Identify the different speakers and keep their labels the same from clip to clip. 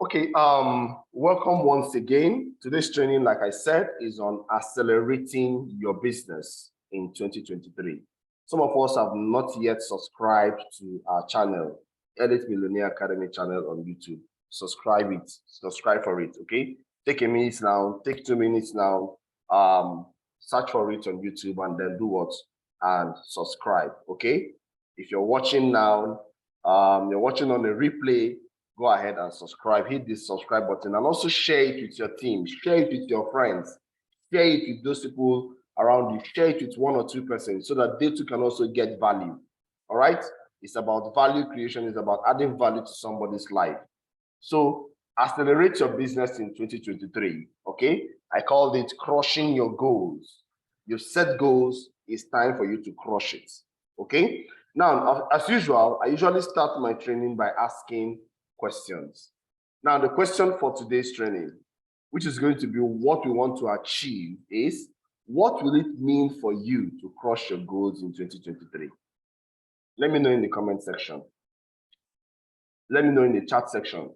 Speaker 1: Okay, welcome once again. Today's training, like I said, is on accelerating your business in 2023. Some of us have not yet subscribed to our channel, Millionaire Academy channel on YouTube. Subscribe for it, okay? Take a minute now, take 2 minutes now, search for it on YouTube and then do what? And subscribe, okay? If you're watching now, you're watching on the replay, go ahead and subscribe. Hit this subscribe button and also share it with your team. Share it with your friends. Share it with those people around you. Share it with 1 or 2 persons so that they too can also get value. All right? It's about value creation. It's about adding value to somebody's life. So accelerate your business in 2023. Okay? I called it crushing your goals. You've set goals. It's time for you to crush it. Okay? Now, as usual, I usually start my training by asking questions. Now, the question for today's training, which is going to be what we want to achieve, is what will it mean for you to crush your goals in 2023? Let me know in the comment section. Let me know in the chat section.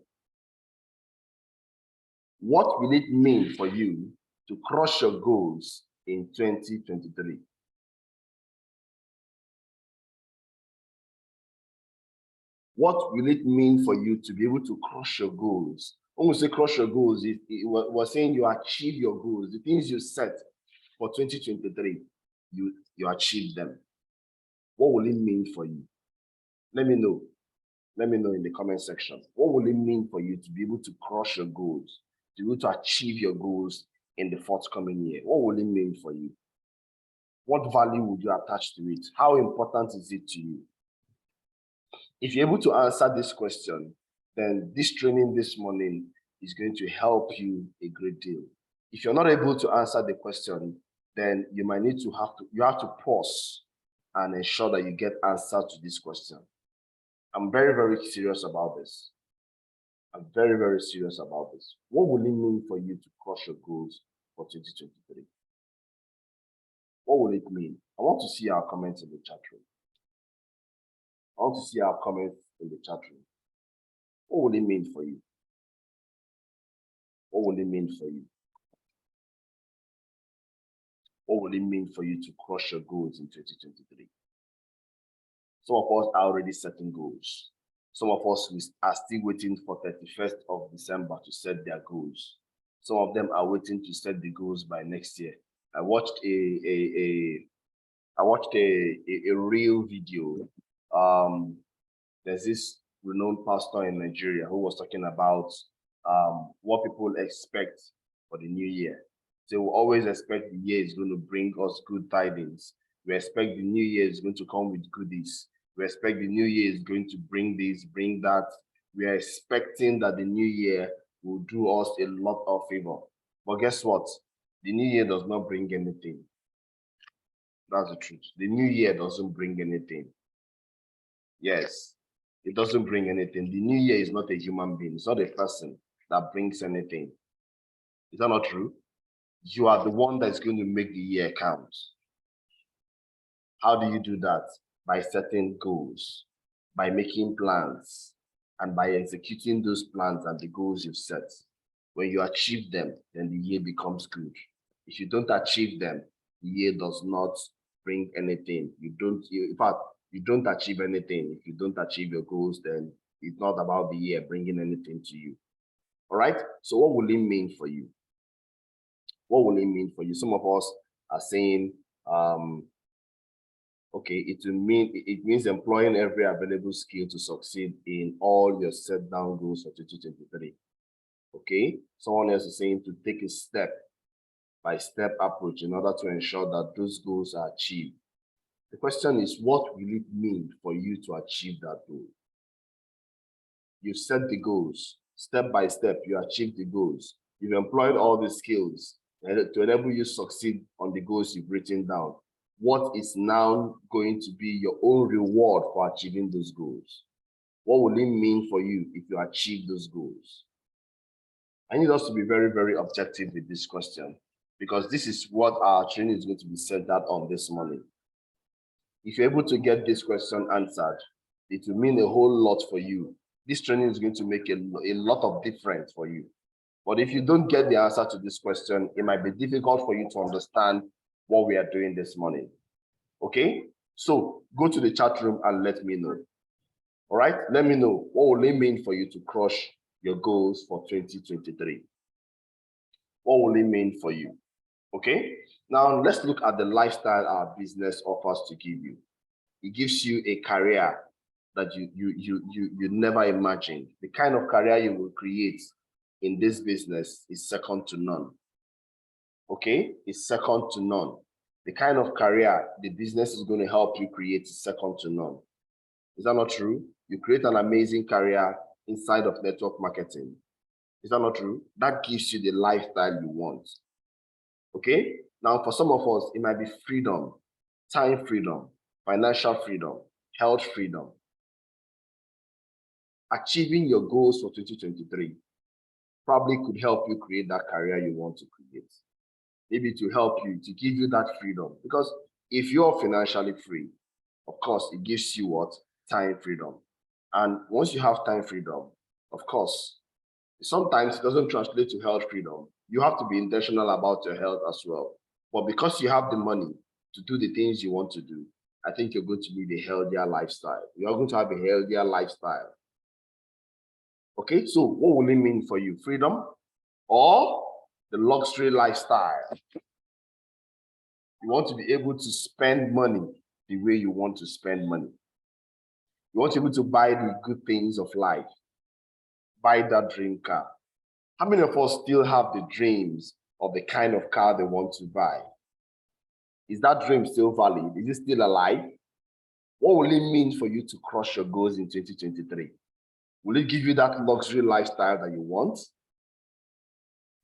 Speaker 1: What will it mean for you to crush your goals in 2023? What will it mean for you to be able to crush your goals? When we say crush your goals, we're saying you achieve your goals, the things you set for 2023, you achieve them. What will it mean for you? Let me know. Let me know in the comment section. What will it mean for you to be able to crush your goals, to be able to achieve your goals in the forthcoming year? What will it mean for you? What value would you attach to it? How important is it to you? If you're able to answer this question, then this training this morning is going to help you a great deal. If you're not able to answer the question, then you might need to have to pause and ensure that you get answer to this question. I'm very, very serious about this. I'm very, very serious about this. What will it mean for you to crush your goals for 2023? What will it mean? I want to see our comments in the chat room. I want to see our comments in the chat room. What will it mean for you? What will it mean for you? What will it mean for you to crush your goals in 2023? Some of us are already setting goals. Some of us are still waiting for 31st of December to set their goals. Some of them are waiting to set the goals by next year. I watched a real video. There's this renowned pastor in Nigeria who was talking about what people expect for the new year. So we always expect the year is going to bring us good tidings. We expect the new year is going to come with goodies. We expect the new year is going to bring this, bring that. We are expecting that the new year will do us a lot of favor. But guess what? The new year does not bring anything. That's the truth. The new year doesn't bring anything. Yes, it doesn't bring anything. The new year is not a human being. It's not a person that brings anything. Is that not true? You are the one that's going to make the year count. How do you do that? By setting goals, by making plans, and by executing those plans and the goals you've set. When you achieve them, then the year becomes good. If you don't achieve them, the year does not bring anything. In fact, you don't achieve anything. If you don't achieve your goals, then it's not about the year bringing anything to you. All right? So what will it mean for you? What will it mean for you? Some of us are saying, okay, it means employing every available skill to succeed in all your set down goals for 2023. Okay, someone else is saying to take a step-by-step approach in order to ensure that those goals are achieved. The question is, what will it mean for you to achieve that goal? You set the goals, step by step, you achieve the goals. You've employed all the skills to enable you succeed on the goals you've written down. What is now going to be your own reward for achieving those goals? What will it mean for you if you achieve those goals? I need us to be very, very objective with this question, because this is what our training is going to be centered on this morning. If you're able to get this question answered, it will mean a whole lot for you This training is going to make a lot of difference for you. But if you don't get the answer to this question, it might be difficult for you to understand what we are doing this morning. Okay? So go to the chat room and let me know. All right? Let me know what will it mean for you to crush your goals for 2023. What will it mean for you? Okay? Now let's look at the lifestyle our business offers to give you. It gives you a career that you never imagined. The kind of career you will create in this business is second to none. Okay? It's second to none. The kind of career the business is going to help you create is second to none. Is that not true? You create an amazing career inside of network marketing. Is that not true? That gives you the lifestyle you want. Okay? Now, for some of us, it might be freedom, time freedom, financial freedom, health freedom. Achieving your goals for 2023 probably could help you create that career you want to create. Maybe to help you, to give you that freedom. Because if you're financially free, of course, it gives you what? Time freedom. And once you have time freedom, of course, sometimes it doesn't translate to health freedom. You have to be intentional about your health as well. But because you have the money to do the things you want to do, I think you're going to lead a healthier lifestyle. You're going to have a healthier lifestyle. Okay, so what will it mean for you? Freedom or the luxury lifestyle? You want to be able to spend money the way you want to spend money. You want to be able to buy the good things of life. Buy that dream car. How many of us still have the dreams of the kind of car they want to buy? Is that dream still valid? Is it still alive? What will it mean for you to crush your goals in 2023? Will it give you that luxury lifestyle that you want?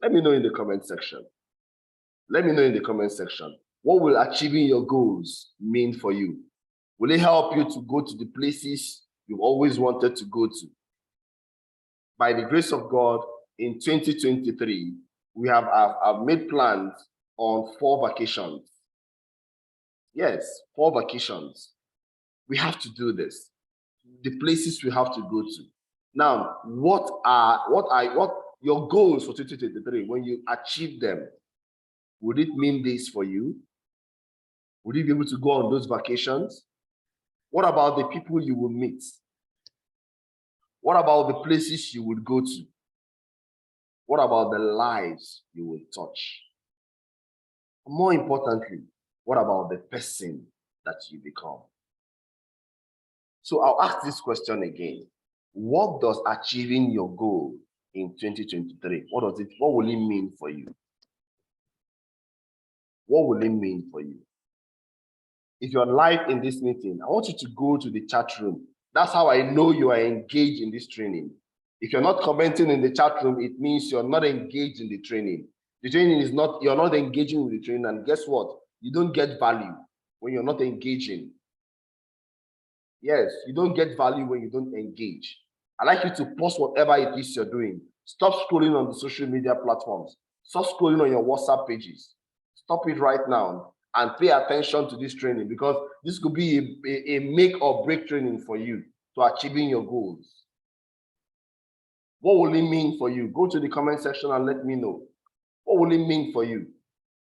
Speaker 1: Let me know in the comment section. Let me know in the comment section. What will achieving your goals mean for you? Will it help you to go to the places you've always wanted to go to? By the grace of God, in 2023, we have made plans on 4 vacations. Yes, 4 vacations. We have to do this. The places we have to go to. Now, what are your goals for 2023? When you achieve them, would it mean this for you? Would you be able to go on those vacations? What about the people you will meet? What about the places you would go to? What about the lives you will touch? More importantly, what about the person that you become? So I'll ask this question again. What does achieving your goal in 2023, what will it mean for you? What will it mean for you? If you're live in this meeting, I want you to go to the chat room. That's how I know you are engaged in this training. If you're not commenting in the chat room, it means you're not engaged in the training. The training is not, you're not engaging with the training, and guess what? You don't get value when you're not engaging. Yes, you don't get value when you don't engage. I'd like you to pause whatever it is you're doing. Stop scrolling on the social media platforms. Stop scrolling on your WhatsApp pages. Stop it right now and pay attention to this training, because this could be a make or break training for you to achieving your goals. What will it mean for you? Go to the comment section and let me know. What will it mean for you?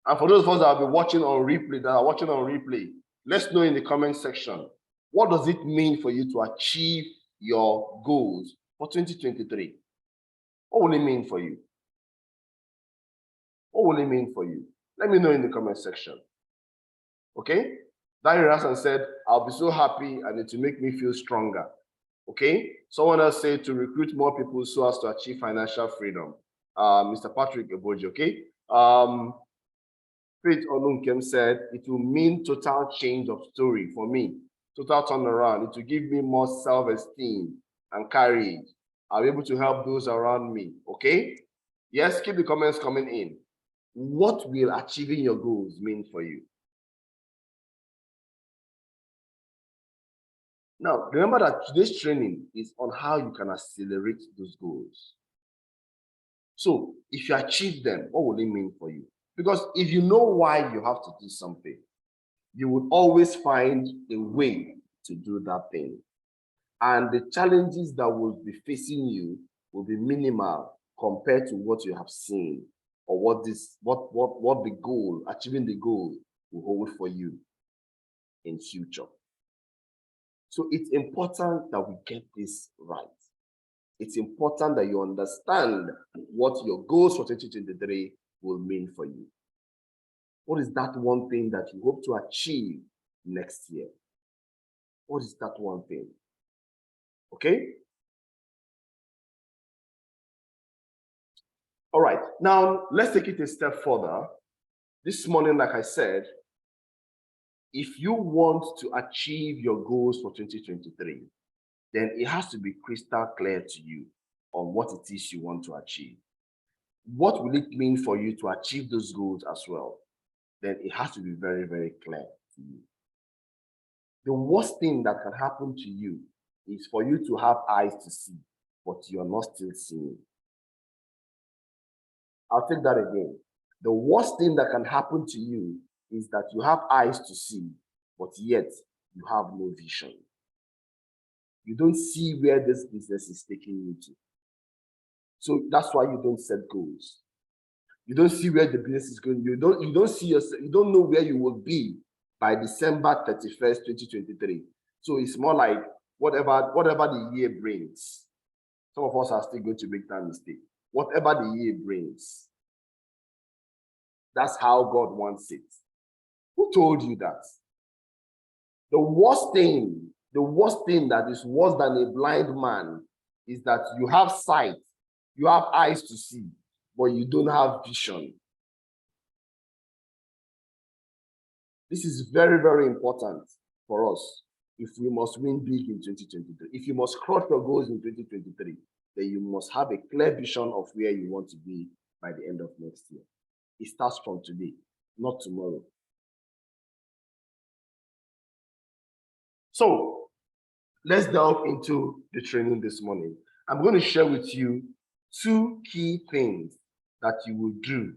Speaker 1: And for those of us that will be watching on replay, let's know in the comment section, what does it mean for you to achieve your goals for 2023? What will it mean for you? What will it mean for you? Let me know in the comment section. Okay? Daniel Hassan said, I'll be so happy and it will make me feel stronger. Okay? Someone else said to recruit more people so as to achieve financial freedom. Mr. Patrick Eboji, okay? Faith Onunkem said, it will mean total change of story for me. Total turnaround. It will give me more self-esteem and courage. I'll be able to help those around me. Okay? Yes, keep the comments coming in. What will achieving your goals mean for you? Now, remember that today's training is on how you can accelerate those goals. So, if you achieve them, what will it mean for you? Because if you know why you have to do something, you will always find a way to do that thing. and the challenges that will be facing you will be minimal compared to what you have seen, or what the goal, achieving the goal, will hold for you in future. So it's important that we get this right. It's important that you understand what your goals for 2023 will mean for you. What is that one thing that you hope to achieve next year? What is that one thing? Okay? All right, now let's take it a step further. This morning, like I said, if you want to achieve your goals for 2023, then it has to be crystal clear to you on what it is you want to achieve. What will it mean for you to achieve those goals as well? Then it has to be very, very clear to you. The worst thing that can happen to you is for you to have eyes to see, but you're not still seeing. I'll take that again. The worst thing that can happen to you is that you have eyes to see, but yet you have no vision. You don't see where this business is taking you to. So that's why you don't set goals. You don't see where the business is going. You don't see yourself, you don't know where you will be by December 31st, 2023. So it's more like whatever the year brings. Some of us are still going to make that mistake. Whatever the year brings. That's how God wants it. Who told you that? The worst thing that is worse than a blind man is that you have sight, you have eyes to see, but you don't have vision. This is very, very important for us if we must win big in 2023. If you must crush your goals in 2023, then you must have a clear vision of where you want to be by the end of next year. It starts from today, not tomorrow. So let's delve into the training this morning. I'm going to share with you 2 key things that you will do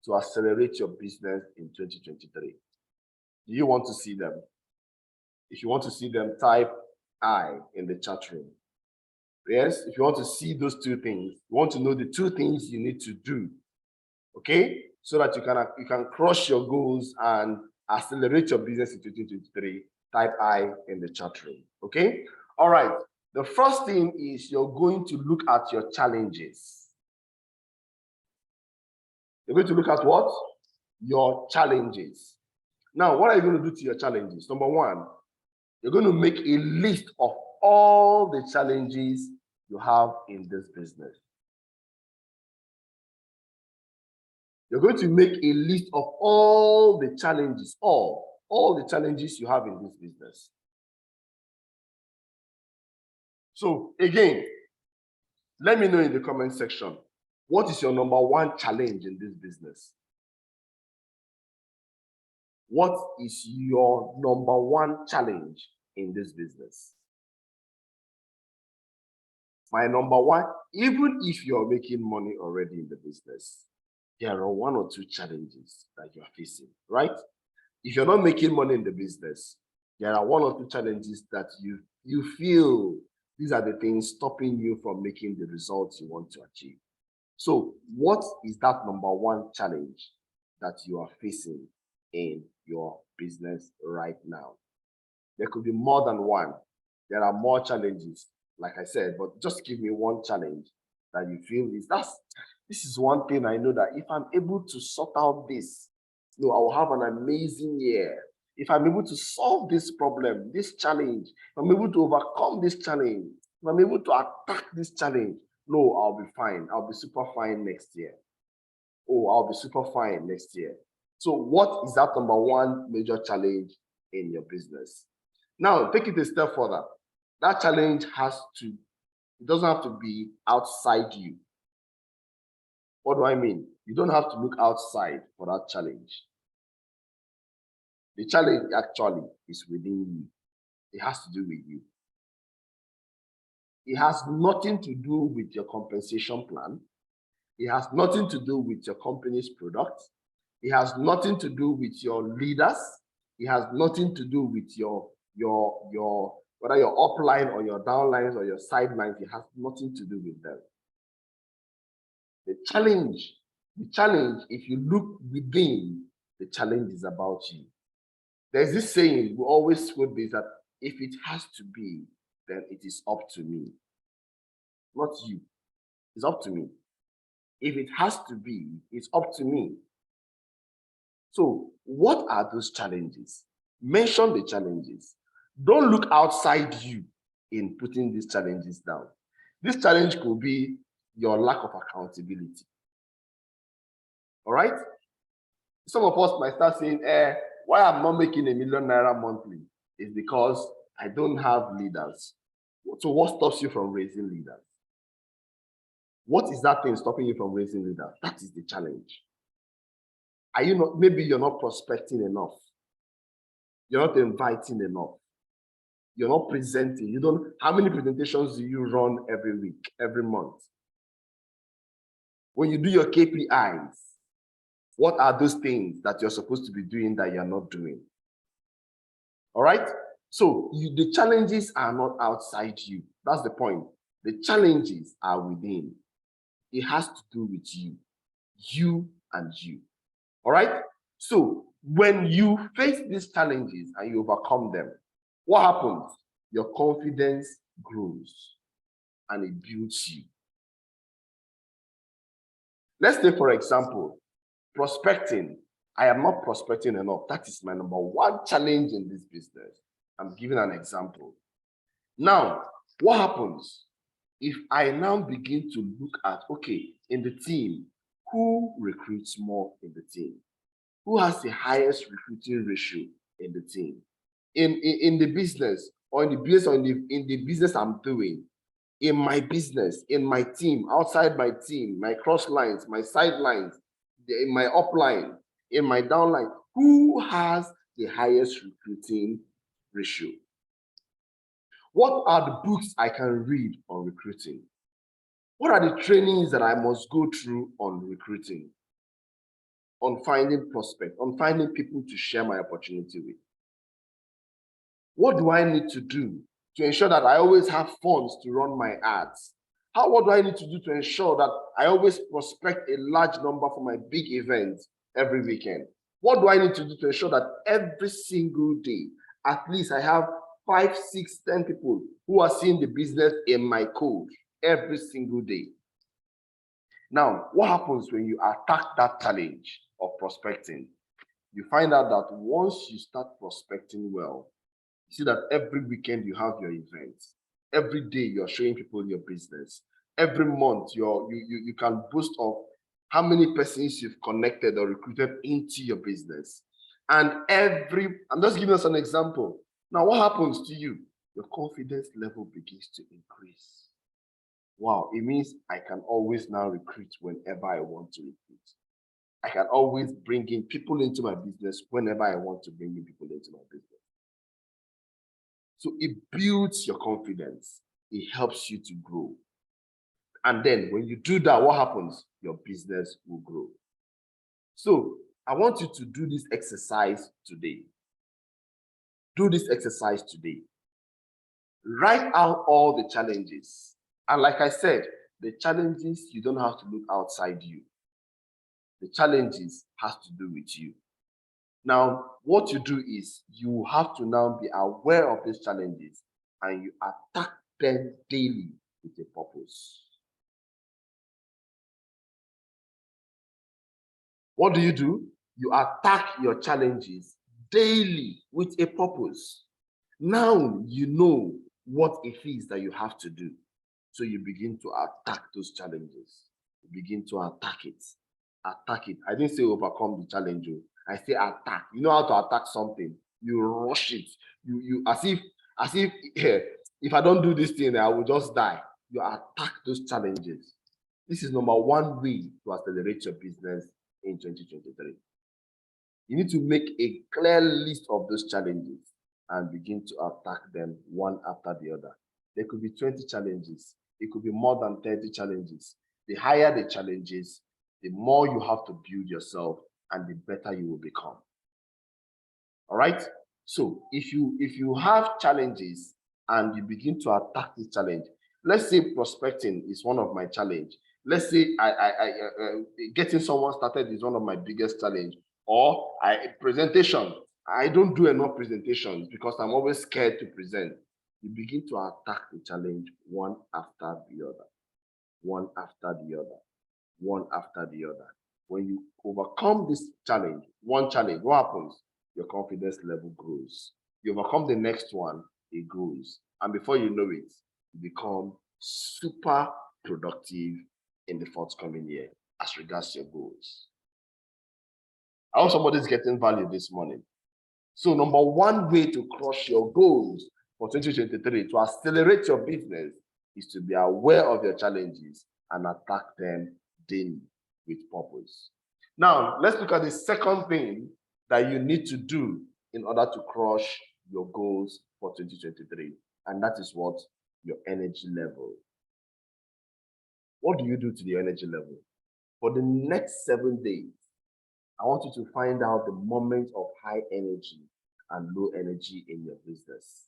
Speaker 1: to accelerate your business in 2023. Do you want to see them? If you want to see them, type I in the chat room. Yes, if you want to see those 2 things, you want to know the 2 things you need to do, okay? So that you can crush your goals and accelerate your business in 2023, type I in the chat room, okay? All right, the first thing is you're going to look at your challenges. You're going to look at what? Your challenges. Now, what are you going to do to your challenges? Number 1, you're going to make a list of all the challenges you have in this business. You're going to make a list of all the challenges, all the challenges you have in this business. So again, let me know in the comment section, what is your number 1 challenge in this business? What is your number 1 challenge in this business? My number 1, even if you're making money already in the business, there are 1 or 2 challenges that you're facing, right? If you're not making money in the business, there are 1 or 2 challenges that you feel these are the things stopping you from making the results you want to achieve. So what is that number 1 challenge that you are facing in your business right now? There could be more than 1. There are more challenges, like I said, but just give me 1 challenge that you feel this is one thing I know that if I'm able to sort out this, I will have an amazing year. If I'm able to solve this problem, this challenge, if I'm able to overcome this challenge, if I'm able to attack this challenge, I'll be fine. I'll be super fine next year. I'll be super fine next year. So what is that number 1 major challenge in your business? Now, take it a step further. That challenge it doesn't have to be outside you. What do I mean? You don't have to look outside for that challenge. The challenge actually is within you. It has to do with you. It has nothing to do with your compensation plan. It has nothing to do with your company's product. It has nothing to do with your leaders. It has nothing to do with your Whether your upline or your downlines or your sidelines, it has nothing to do with them. The challenge, if you look within, the challenge is about you. There's this saying, we always quote this, that if it has to be, then it is up to me. Not you. It's up to me. If it has to be, it's up to me. So what are those challenges? Mention the challenges. Don't look outside you in putting these challenges down. This challenge could be your lack of accountability. All right? Some of us might start saying, why I'm not making $1 million monthly is because I don't have leaders. So what stops you from raising leaders? What is that thing stopping you from raising leaders? That is the challenge. Are you not, maybe you're not prospecting enough. You're not inviting enough. You're not presenting. You don't, how many presentations do you run every week, every month? When you do your KPIs, what are those things that you're supposed to be doing that you're not doing? All right? So the challenges are not outside you. That's the point. The challenges are within. It has to do with you. You and you. All right? So when you face these challenges and you overcome them, what happens? Your confidence grows and it builds you. Let's take, for example, prospecting. I am not prospecting enough. That is my number one challenge in this business. I'm giving an example. Now, what happens if I now begin to look at, okay, in the team, who recruits more in the team? Who has the highest recruiting ratio in the team? In the business, or in the business, or in the business I'm doing, in my business, in my team, outside my team, my cross lines, my sidelines, in my upline, in my downline, who has the highest recruiting ratio? What are the books I can read on recruiting? What are the trainings that I must go through on recruiting? On finding prospects, on finding people to share my opportunity with? What do I need to do to ensure that I always have funds to run my ads? What do I need to do to ensure that I always prospect a large number for my big events every weekend? What do I need to do to ensure that every single day, at least I have 5, 6, 10 people who are seeing the business in my code every single day? Now, what happens when you attack that challenge of prospecting? You find out that once you start prospecting well, you see that every weekend you have your events. Every day you're showing people your business. Every month you can boast of how many persons you've connected or recruited into your business. And I'm just giving us an example. Now, what happens to you? Your confidence level begins to increase. Wow, it means I can always now recruit whenever I want to recruit. I can always bring in people into my business whenever I want to bring in people into my business. So it builds your confidence. It helps you to grow. And then when you do that, what happens? Your business will grow. So I want you to do this exercise today. Do this exercise today. Write out all the challenges. And like I said, the challenges, you don't have to look outside you. The challenges has to do with you. Now, what you do is you have to now be aware of these challenges and you attack them daily with a purpose. What do? You attack your challenges daily with a purpose. Now you know what it is that you have to do. So you begin to attack those challenges. You begin to attack it. Attack it. I didn't say overcome the challenge. I say attack. You know how to attack something. You rush it. You as if if I don't do this thing, I will just die. You attack those challenges. This is number one way to accelerate your business in 2023. You need to make a clear list of those challenges and begin to attack them one after the other. There could be 20 challenges. It could be more than 30 challenges. The higher the challenges, the more you have to build yourself and the better you will become. All right? So if you have challenges and you begin to attack this challenge. Let's say prospecting is one of my challenge. Let's say getting someone started is one of my biggest challenge. Or presentation. I don't do enough presentations because I'm always scared to present. You begin to attack the challenge one after the other, one after the other, one after the other. When you overcome this challenge, one challenge, what happens? Your confidence level grows. You overcome the next one, it grows. And before you know it, you become super productive in the forthcoming year as regards your goals. I hope somebody's getting value this morning. So number one way to crush your goals for 2023, to accelerate your business, is to be aware of your challenges and attack them daily with purpose. Now, let's look at the second thing that you need to do in order to crush your goals for 2023. And that is what? Your energy level. What do you do to the energy level? For the next 7 days, I want you to find out the moments of high energy and low energy in your business.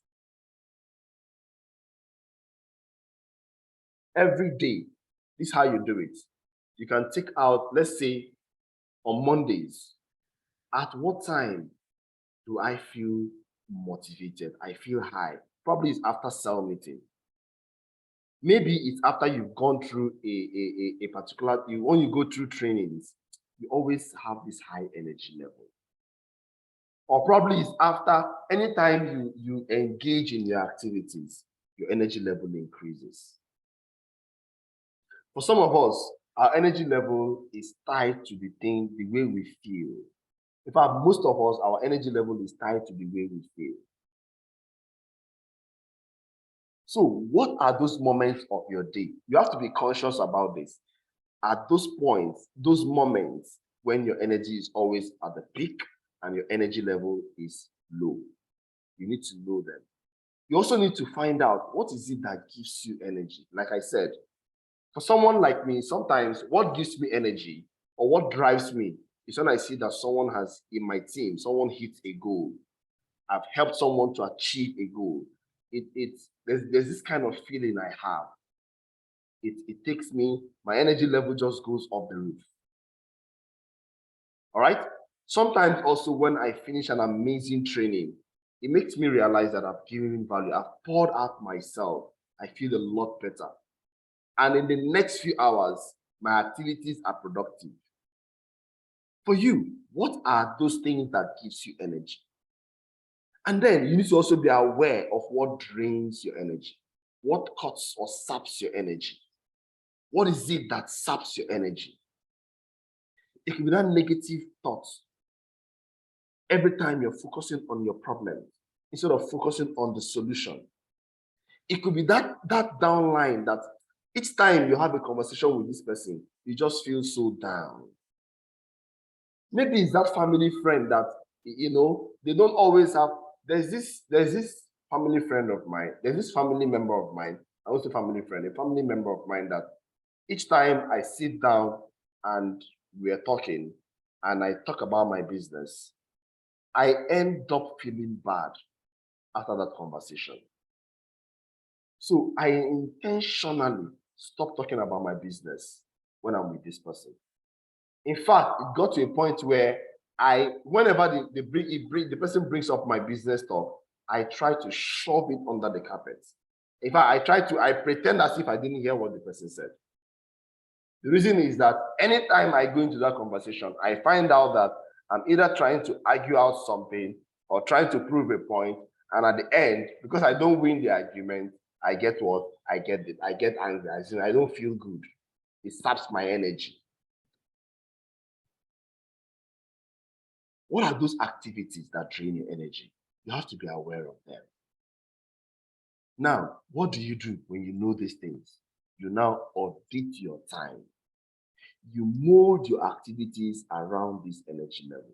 Speaker 1: Every day, this is how you do it. You can take out, let's say, on Mondays, at what time do I feel motivated? I feel high. Probably it's after sell meeting. Maybe it's after you've gone through a particular, when you go through trainings, you always have this high energy level. Or probably it's after, anytime you engage in your activities, your energy level increases. For some of us, our energy level is tied to the way we feel. In fact, most of us, our energy level is tied to the way we feel. So what are those moments of your day? You have to be conscious about this. At those points, those moments when your energy is always at the peak and your energy level is low, you need to know them. You also need to find out what is it that gives you energy. Like I said, for someone like me, sometimes what gives me energy or what drives me is when I see that someone has, in my team, someone hits a goal. I've helped someone to achieve a goal. There's this kind of feeling I have. It takes me, my energy level just goes off the roof. All right? Sometimes also when I finish an amazing training, it makes me realize that I've given value. I've poured out myself. I feel a lot better. And in the next few hours, my activities are productive. For you, what are those things that gives you energy? And then you need to also be aware of what drains your energy, what cuts or saps your energy. What is it that saps your energy? It could be that negative thought. Every time you're focusing on your problem instead of focusing on the solution. It could be that downline that each time you have a conversation with this person, you just feel so down. Maybe it's that family friend that, they don't always have, there's this family friend of mine, there's this family member of mine, I won't say family friend, a family member of mine that each time I sit down and we're talking and I talk about my business, I end up feeling bad after that conversation. So I intentionally stop talking about my business when I'm with this person. In fact, it got to a point where whenever the person brings up my business talk, I try to shove it under the carpet. In fact, I pretend as if I didn't hear what the person said. The reason is that anytime I go into that conversation, I find out that I'm either trying to argue out something or trying to prove a point, and at the end, because I don't win the argument, I get what? I get angry. I don't feel good. It saps my energy. What are those activities that drain your energy? You have to be aware of them. Now, what do you do when you know these things? You now audit your time. You mold your activities around this energy level.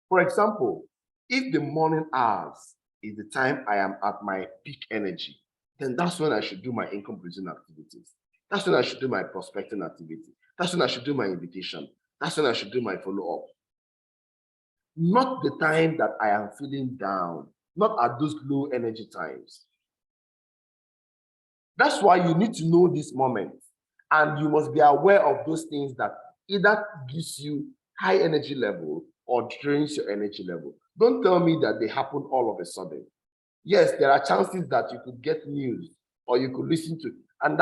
Speaker 1: For example, if the morning hours is the time I am at my peak energy, then that's when I should do my income producing activities. That's when I should do my prospecting activity. That's when I should do my invitation. That's when I should do my follow-up. Not the time that I am feeling down, not at those low energy times. That's why you need to know this moment, and you must be aware of those things that either gives you high energy level or drains your energy level. Don't tell me that they happen all of a sudden. Yes, there are chances that you could get news or you could listen to, and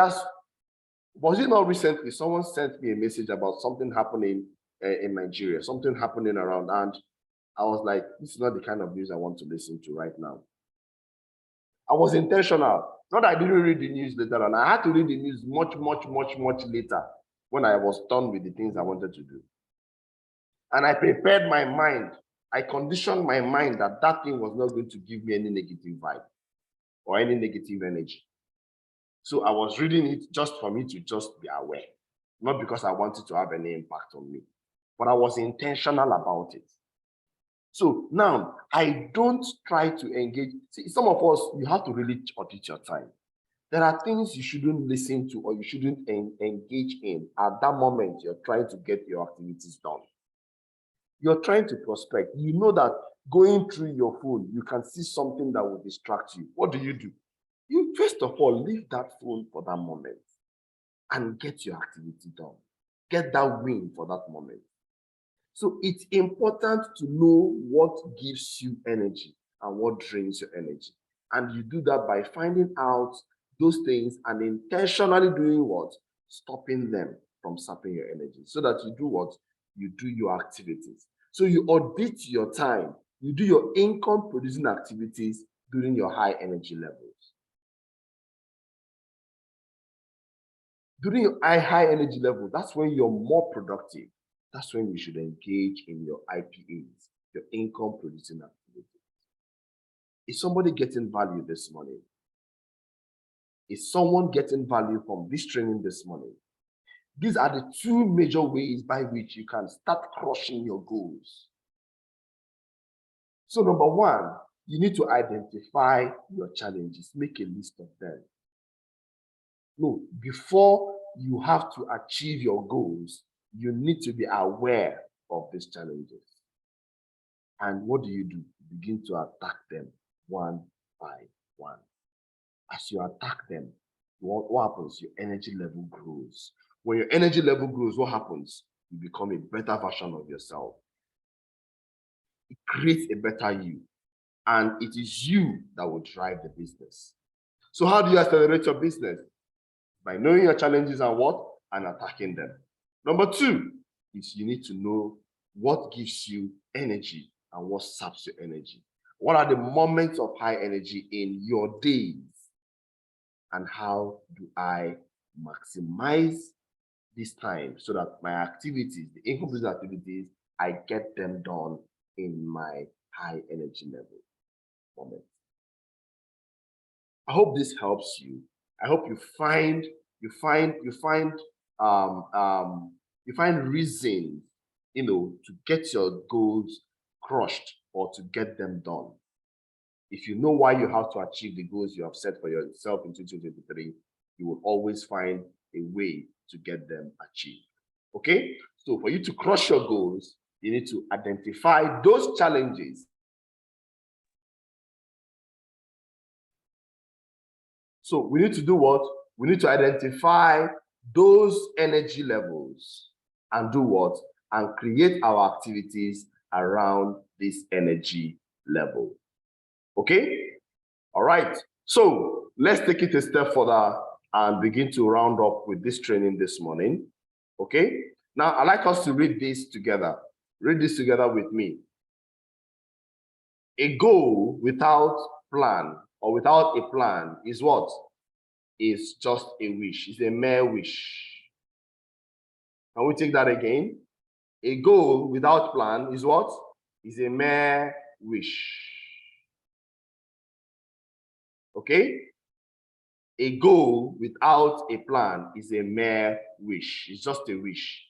Speaker 1: was it not recently someone sent me a message about something happening in Nigeria, something happening around, and I was like, this is not the kind of news I want to listen to right now. I was intentional. Not that I didn't read the news later on. I had to read the news much later when I was done with the things I wanted to do. And I prepared my mind. I conditioned my mind that that thing was not going to give me any negative vibe or any negative energy. So I was reading it just for me to just be aware, not because I wanted to have any impact on me, but I was intentional about it. So now I don't try to engage. See, some of us, you have to really audit your time. There are things you shouldn't listen to or you shouldn't engage in at that moment you're trying to get your activities done. You're trying to prospect. You know that going through your phone, you can see something that will distract you. What do? You first of all leave that phone for that moment and get your activity done. Get that win for that moment. So it's important to know what gives you energy and what drains your energy. And you do that by finding out those things and intentionally doing what? Stopping them from sapping your energy. So that you do what? You do your activities. So you audit your time. You do your income producing activities during your high energy levels. During your high energy level, that's when you're more productive. That's when you should engage in your IPAs, your income producing activities. Is somebody getting value this morning? Is someone getting value from this training this morning? These are the two major ways by which you can start crushing your goals. So number one, you need to identify your challenges. Make a list of them. No, before you have to achieve your goals, you need to be aware of these challenges. And what do? You begin to attack them one by one. As you attack them, what happens? Your energy level grows. When your energy level grows, what happens? You become a better version of yourself. It creates a better you. And it is you that will drive the business. So how do you accelerate your business? By knowing your challenges and what? And attacking them. Number two is you need to know what gives you energy and what saps your energy. What are the moments of high energy in your days? And how do I maximize this time so that my activities, the income activities, I get them done in my high energy level moment. I hope this helps you. I hope you find reasons, to get your goals crushed or to get them done. If you know why you have to achieve the goals you have set for yourself in 2023, you will always find a way to get them achieved. Okay? So for you to crush your goals, you need to identify those challenges. So we need to do what? We need to identify those energy levels and do what? And create our activities around this energy level. Okay? All right. So let's take it a step further and begin to round up with this training this morning. Okay? Now, I'd like us to read this together. Read this together with me. A goal without plan or without a plan is what? Is just a wish. It's a mere wish. Can we take that again? A goal without plan is what? Is a mere wish. Okay? A goal without a plan is a mere wish. It's just a wish.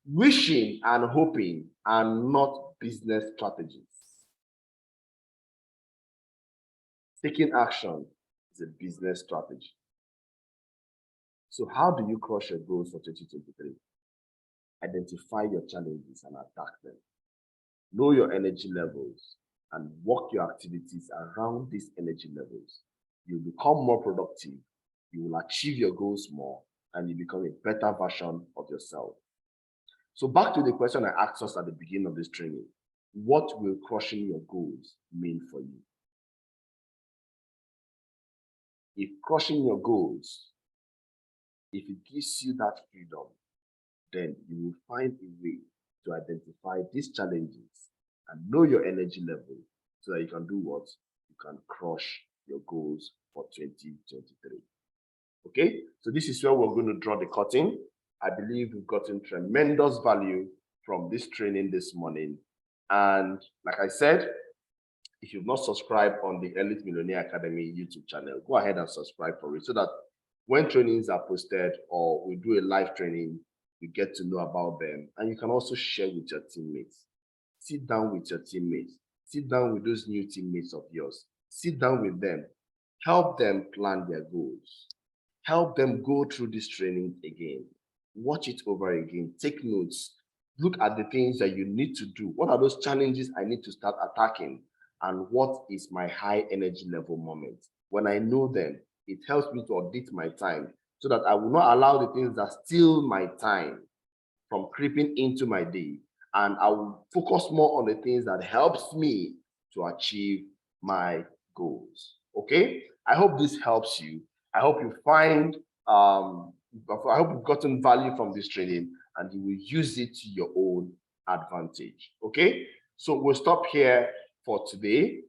Speaker 1: Wishing and hoping are not business strategies. Taking action is a business strategy. So how do you crush your goals for 2023? Identify your challenges and attack them. Know your energy levels and work your activities around these energy levels, you'll become more productive, you will achieve your goals more, and you become a better version of yourself. So back to the question I asked us at the beginning of this training, what will crushing your goals mean for you? If crushing your goals, if it gives you that freedom, then you will find a way to identify these challenges and know your energy level so that you can do what? You can crush your goals for 2023. Okay, so this is where we're going to draw the curtain. I believe we've gotten tremendous value from this training this morning. And like I said, if you've not subscribed on the Elite Millionaire Academy YouTube channel, go ahead and subscribe for it so that when trainings are posted or we do a live training, you get to know about them. And you can also share with your teammates. Sit down with your teammates. Sit down with those new teammates of yours. Sit down with them. Help them plan their goals. Help them go through this training again. Watch it over again. Take notes. Look at the things that you need to do. What are those challenges I need to start attacking? And what is my high energy level moment? When I know them, it helps me to audit my time so that I will not allow the things that steal my time from creeping into my day. And I will focus more on the things that helps me to achieve my goals. Okay? I hope this helps you. I hope you find, I hope you've gotten value from this training and you will use it to your own advantage. Okay? So we'll stop here for today.